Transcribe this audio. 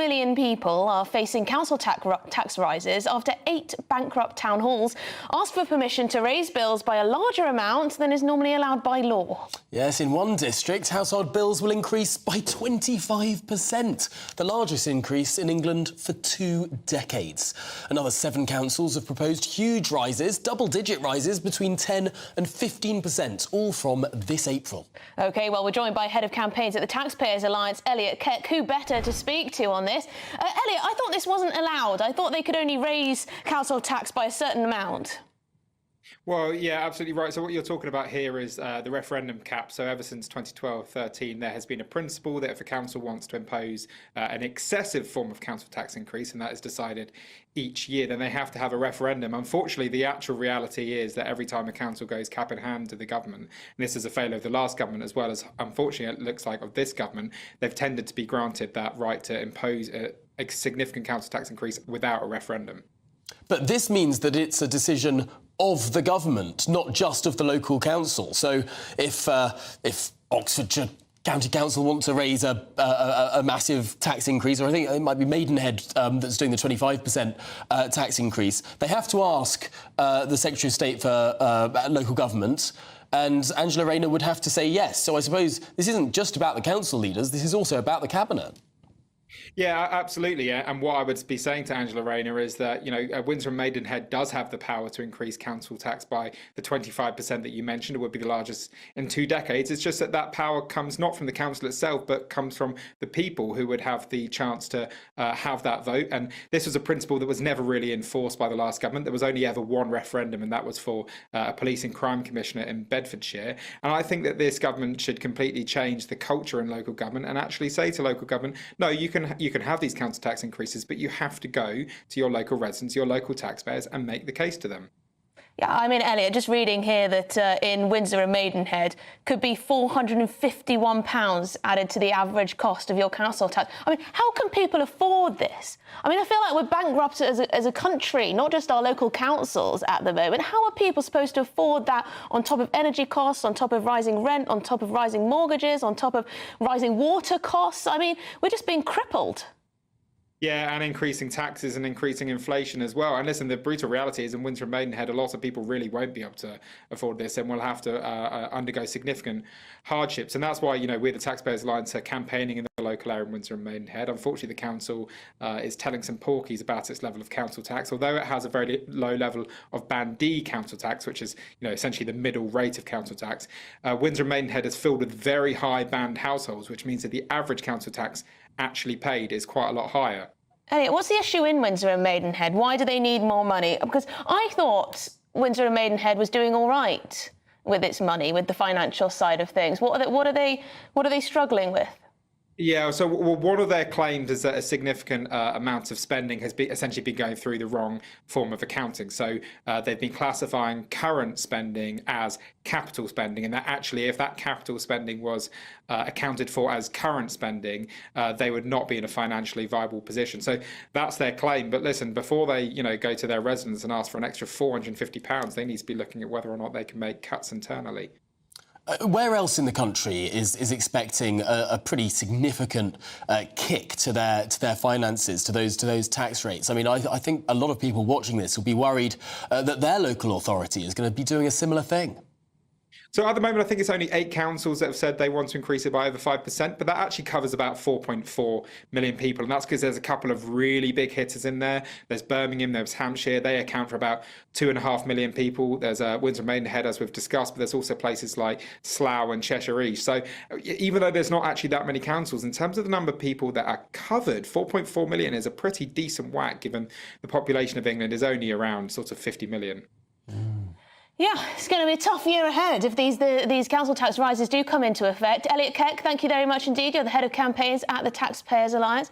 million people are facing council tax rises after 8 bankrupt town halls asked for permission to raise bills by a larger amount than is normally allowed by law. Yes, in one district, household bills will increase by 25%, the largest increase in England for 2 decades. Another 7 councils have proposed huge rises, double-digit rises between 10 and 15%, all from this April. OK, well, we're joined by Head of Campaigns at the TaxPayers Alliance, Elliot Keck. Who better to speak to on this? Elliot, I thought this wasn't allowed. I thought they could only raise council tax by a certain amount. Well, yeah, absolutely right. So what you're talking about here is the referendum cap. So ever since 2012-13, there has been a principle that if a council wants to impose an excessive form of council tax increase, and that is decided each year, then they have to have a referendum. Unfortunately, the actual reality is that every time a council goes cap in hand to the government, and this is a failure of the last government as well as, unfortunately, it looks like of this government, they've tended to be granted that right to impose a significant council tax increase without a referendum. But this means that it's a decision of the government, not just of the local council. So if Oxfordshire County Council want to raise a massive tax increase, or I think it might be Maidenhead that's doing the 25% tax increase, they have to ask the Secretary of State for local government, and Angela Rayner would have to say yes. So I suppose this isn't just about the council leaders, this is also about the cabinet. Yeah, absolutely. And what I would be saying to Angela Rayner is that, you know, Windsor and Maidenhead does have the power to increase council tax by the 25% that you mentioned. It would be the largest in 2 decades. It's just that that power comes not from the council itself, but comes from the people who would have the chance to have that vote. And this was a principle that was never really enforced by the last government. There was only ever one referendum, and that was for a police and crime commissioner in Bedfordshire. And I think that this government should completely change the culture in local government and actually say to local government, no, you can have these council tax increases, but you have to go to your local residents, your local taxpayers, and make the case to them. Yeah, I mean, Elliot, just reading here that in Windsor and Maidenhead could be £451 added to the average cost of your council tax. I mean, how can people afford this? I mean, I feel like we're bankrupt as a country, not just our local councils at the moment. How are people supposed to afford that on top of energy costs, on top of rising rent, on top of rising mortgages, on top of rising water costs? I mean, we're just being crippled. Yeah, and increasing taxes and increasing inflation as well. And listen, the brutal reality is in Windsor and Maidenhead, a lot of people really won't be able to afford this and will have to undergo significant hardships. And that's why, you know, we, the Taxpayers Alliance, are campaigning in the local area in Windsor and Maidenhead. Unfortunately, the council is telling some porkies about its level of council tax, although it has a very low level of Band D council tax, which is, you know, essentially the middle rate of council tax. Windsor and Maidenhead is filled with very high band households, which means that the average council tax actually paid is quite a lot higher. Elliot, what's the issue in Windsor and Maidenhead? Why do they need more money? Because I thought Windsor and Maidenhead was doing all right with its money, with the financial side of things. What are they struggling with? Yeah, so one of their claims is that a significant amount of spending has essentially been going through the wrong form of accounting. So they've been classifying current spending as capital spending, and that actually, if that capital spending was accounted for as current spending, they would not be in a financially viable position. So that's their claim. But listen, before they, you know, go to their residents and ask for an extra £450, they need to be looking at whether or not they can make cuts internally. Where else in the country is expecting a pretty significant kick to their finances, to those tax rates? I mean, I think a lot of people watching this will be worried that their local authority is going to be doing a similar thing. So at the moment, I think it's only 8 councils that have said they want to increase it by over 5%, but that actually covers about 4.4 million people. And that's because there's a couple of really big hitters in there. There's Birmingham, there's Hampshire. They account for about 2.5 million people. There's Windsor and Maidenhead, as we've discussed, but there's also places like Slough and Cheshire East. So even though there's not actually that many councils, in terms of the number of people that are covered, 4.4 million is a pretty decent whack, given the population of England is only around sort of 50 million. Yeah, it's going to be a tough year ahead if these council tax rises do come into effect. Elliot Keck, thank you very much indeed. You're the head of campaigns at the Taxpayers Alliance.